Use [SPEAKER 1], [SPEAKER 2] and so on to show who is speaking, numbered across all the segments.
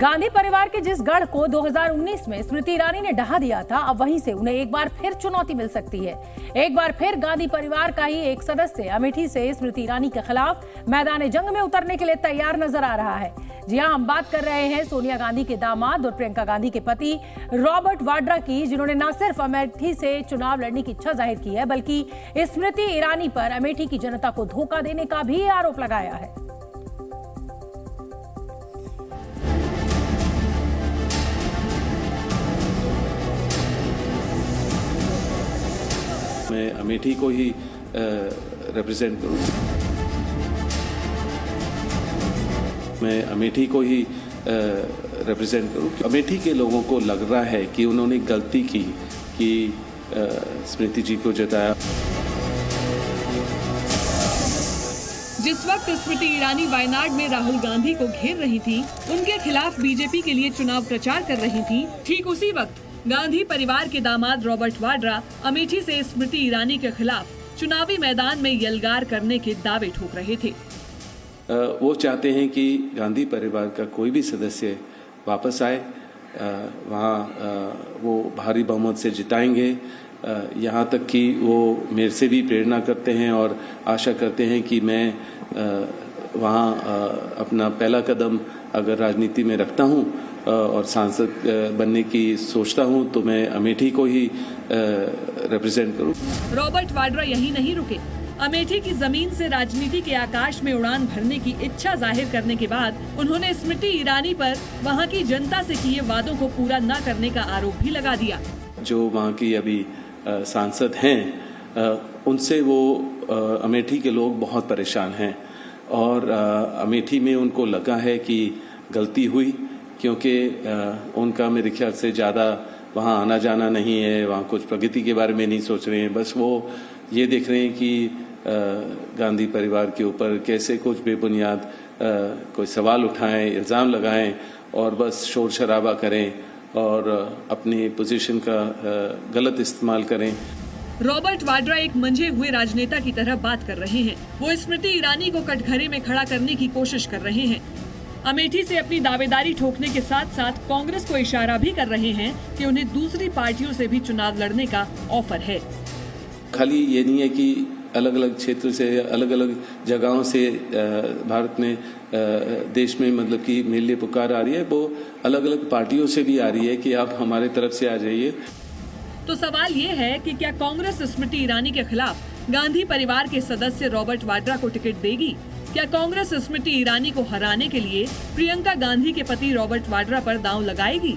[SPEAKER 1] गांधी परिवार के जिस गढ़ को 2019 में स्मृति ईरानी ने ढहा दिया था, अब वहीं से उन्हें एक बार फिर चुनौती मिल सकती है। एक बार फिर गांधी परिवार का ही एक सदस्य अमेठी से स्मृति ईरानी के खिलाफ मैदान जंग में उतरने के लिए तैयार नजर आ रहा है। जी हां, हम बात कर रहे हैं सोनिया गांधी के दामाद और प्रियंका गांधी के पति रॉबर्ट वाड्रा की, जिन्होंने न सिर्फ अमेठी से चुनाव लड़ने की इच्छा जाहिर की है, बल्कि स्मृति ईरानी पर अमेठी की जनता को धोखा देने का भी आरोप लगाया है।
[SPEAKER 2] मैं अमेठी को ही रिप्रेजेंट करूं। मैं अमेठी को ही रिप्रेजेंट करूं। अमेठी के लोगों को लग रहा है कि उन्होंने गलती की कि स्मृति जी को जिताया।
[SPEAKER 3] जिस वक्त स्मृति ईरानी वायनाड में राहुल गांधी को घेर रही थी, उनके खिलाफ बीजेपी के लिए चुनाव प्रचार कर रही थी, ठीक उसी वक्त गांधी परिवार के दामाद रॉबर्ट वाड्रा अमेठी से स्मृति ईरानी के खिलाफ चुनावी मैदान में यलगार करने के दावे ठोक रहे थे।
[SPEAKER 2] वो चाहते हैं कि गांधी परिवार का कोई भी सदस्य वापस आए, वहाँ वो भारी बहुमत से जिताएंगे। यहाँ तक कि वो मेरे से भी प्रेरणा करते हैं और आशा करते हैं कि मैं वहाँ अपना पहला कदम अगर राजनीति में रखता हूँ और सांसद बनने की सोचता हूं, तो मैं अमेठी को ही रिप्रेजेंट करूं।
[SPEAKER 3] रॉबर्ट वाड्रा यही नहीं रुके। अमेठी की जमीन से राजनीति के आकाश में उड़ान भरने की इच्छा जाहिर करने के बाद उन्होंने स्मृति ईरानी पर वहां की जनता से किए वादों को पूरा न करने का आरोप भी लगा दिया।
[SPEAKER 2] जो वहां की अभी सांसद हैं, उनसे वो अमेठी के लोग बहुत परेशान हैं और अमेठी में उनको लगा है कि गलती हुई, क्योंकि उनका मेरे ख्याल से ज़्यादा वहाँ आना जाना नहीं है, वहाँ कुछ प्रगति के बारे में नहीं सोच रहे हैं। बस वो ये देख रहे हैं कि गांधी परिवार के ऊपर कैसे कुछ बेबुनियाद कोई सवाल उठाएं, इल्ज़ाम लगाएं और बस शोर शराबा करें और अपनी पोजीशन का गलत इस्तेमाल करें।
[SPEAKER 3] रॉबर्ट वाड्रा एक मंझे हुए राजनेता की तरह बात कर रहे हैं। वो स्मृति ईरानी को कटघरे में खड़ा करने की कोशिश कर रहे हैं। अमेठी से अपनी दावेदारी ठोकने के साथ साथ कांग्रेस को इशारा भी कर रहे हैं कि उन्हें दूसरी पार्टियों से भी चुनाव लड़ने का ऑफर है।
[SPEAKER 2] खाली ये नहीं है कि अलग अलग क्षेत्र से, अलग अलग जगहों से भारत में, देश में मतलब कि मेरे लिए पुकार आ रही है, वो अलग अलग पार्टियों से भी आ रही है कि आप हमारे तरफ से आ जाइए।
[SPEAKER 3] तो सवाल ये है कि क्या कांग्रेस स्मृति ईरानी के खिलाफ गांधी परिवार के सदस्य रॉबर्ट वाड्रा को टिकट देगी? क्या कांग्रेस स्मृति ईरानी को हराने के लिए प्रियंका गांधी के पति रॉबर्ट वाड्रा पर दांव लगाएगी?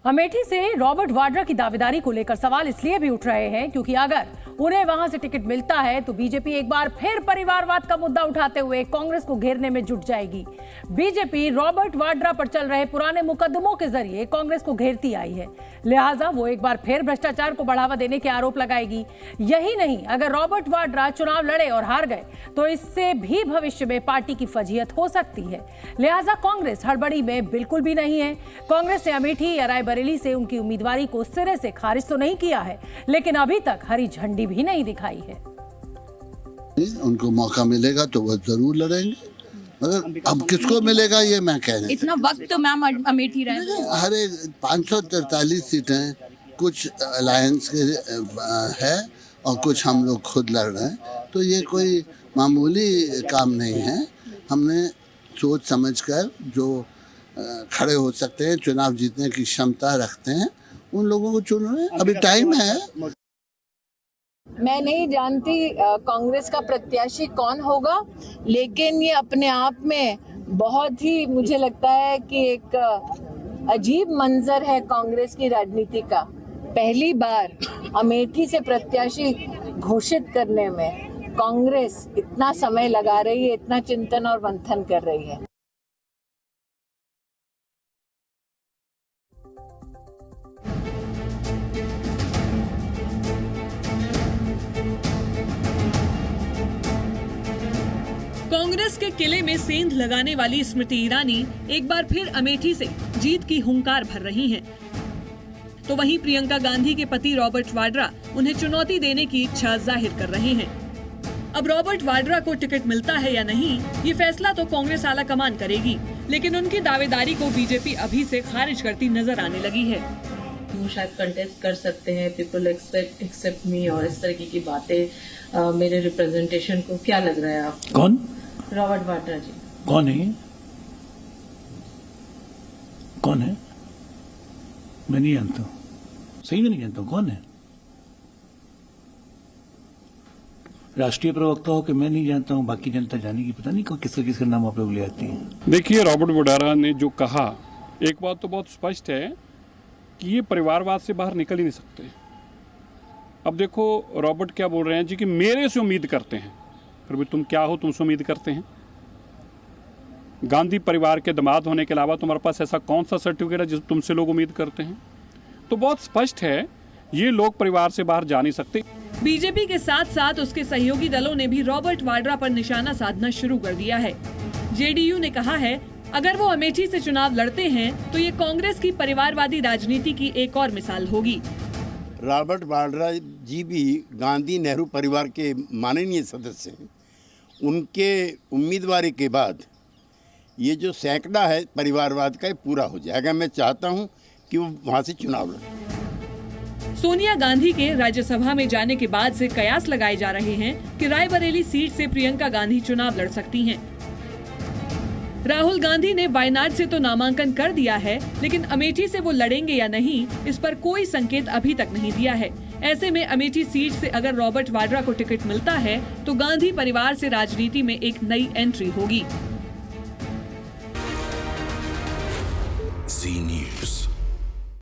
[SPEAKER 1] अमेठी से रॉबर्ट वाड्रा की दावेदारी को लेकर सवाल इसलिए भी उठ रहे हैं क्योंकि अगर उन्हें वहां से टिकट मिलता है तो बीजेपी एक बार फिर परिवारवाद का मुद्दा उठाते हुए कांग्रेस को घेरने में जुट जाएगी। बीजेपी रॉबर्ट वाड्रा पर चल रहे पुराने मुकदमों के जरिए कांग्रेस को घेरती आई है, लिहाजा वो एक बार फिर भ्रष्टाचार को बढ़ावा देने के आरोप लगाएगी। यही नहीं, अगर रॉबर्ट वाड्रा चुनाव लड़े और हार गए तो इससे भी भविष्य में पार्टी की फजीहत हो सकती है। लिहाजा कांग्रेस हड़बड़ी में बिल्कुल भी नहीं है। कांग्रेस ने अमेठी या रायबरेली से उनकी उम्मीदवारी को सिरे से खारिज तो नहीं किया है, लेकिन अभी तक हरी झंडी भी नहीं दिखाई है।
[SPEAKER 4] उनको मौका मिलेगा तो वो जरूर लड़ेंगे, मगर अब किसको मिलेगा ये मैं कह रही।
[SPEAKER 5] इतना वक्त तो मैम अमेठी रहे,
[SPEAKER 4] हर 543 सीटें कुछ अलायंस के है और कुछ हम लोग खुद लड़ रहे हैं, तो ये कोई मामूली काम नहीं है। हमने सोच समझकर जो खड़े हो सकते हैं, चुनाव जीतने की क्षमता रखते हैं, उन लोगों को चुन रहे हैं। अभी टाइम है।
[SPEAKER 6] मैं नहीं जानती कांग्रेस का प्रत्याशी कौन होगा, लेकिन ये अपने आप में बहुत ही मुझे लगता है कि एक अजीब मंजर है कांग्रेस की राजनीति का। पहली बार अमेठी से प्रत्याशी घोषित करने में कांग्रेस इतना समय लगा रही है, इतना चिंतन और मंथन कर रही है।
[SPEAKER 3] कांग्रेस के किले में सेंध लगाने वाली स्मृति ईरानी एक बार फिर अमेठी से जीत की हुंकार भर रही हैं। तो वहीं प्रियंका गांधी के पति रॉबर्ट वाड्रा उन्हें चुनौती देने की इच्छा जाहिर कर रहे हैं। अब रॉबर्ट वाड्रा को टिकट मिलता है या नहीं, ये फैसला तो कांग्रेस आला कमान करेगी, लेकिन उनकी दावेदारी को बीजेपी अभी से खारिज करती नजर आने लगी है।
[SPEAKER 7] वो शायद कंटेस्ट कर सकते हैं, पीपल एक्सेप्ट मी और इस तरह की बातें मेरे रिप्रेजेंटेशन को। क्या लग रहा है आपको?
[SPEAKER 8] कौन?
[SPEAKER 7] रॉबर्ट वाड्रा जी।
[SPEAKER 8] कौन है ये? कौन है? मैं नहीं जानता हूँ, सही में नहीं जानता हूँ कौन है। राष्ट्रीय प्रवक्ता हो कि मैं नहीं जानता हूँ, बाकी जनता जानेगी, पता नहीं किसका किसका नाम आप लोग ले आती हैं।
[SPEAKER 9] देखिए, रॉबर्ट वाड्रा ने जो कहा, एक बात तो बहुत स्पष्ट है कि ये परिवारवाद से बाहर निकल ही नहीं सकते। अब देखो रॉबर्ट क्या बोल रहे हैं जी कि मेरे से उम्मीद करते हैं। फिर भी तुम क्या हो, तुमसे उम्मीद करते हैं? गांधी परिवार के दामाद होने के अलावा तुम्हारे पास ऐसा कौन सा सर्टिफिकेट है जिस तुमसे लोग उम्मीद करते हैं? तो बहुत स्पष्ट है, ये लोग परिवार से बाहर जा नहीं सकते।
[SPEAKER 3] बीजेपी के साथ साथ उसके सहयोगी दलों ने भी रॉबर्ट वाड्रा पर निशाना साधना शुरू कर दिया है। जेडीयू ने कहा है अगर वो अमेठी से चुनाव लड़ते हैं तो ये कांग्रेस की परिवारवादी राजनीति की एक और मिसाल होगी।
[SPEAKER 10] रॉबर्ट वाड्रा जी भी गांधी नेहरू परिवार के माननीय सदस्य हैं। उनके उम्मीदवारी के बाद ये जो सैकड़ा है परिवारवाद का, ये पूरा हो जाएगा। मैं चाहता हूं कि वो वहां से चुनाव लड़े।
[SPEAKER 3] सोनिया गांधी के राज्यसभा में जाने के बाद से कयास लगाए जा रहे हैं कि रायबरेली सीट से प्रियंका गांधी चुनाव लड़ सकती हैं। राहुल गांधी ने वायनाड से तो नामांकन कर दिया है, लेकिन अमेठी से वो लड़ेंगे या नहीं, इस पर कोई संकेत अभी तक नहीं दिया है। ऐसे में अमेठी सीट से अगर रॉबर्ट वाड्रा को टिकट मिलता है तो गांधी परिवार से राजनीति में एक नई एंट्री होगी।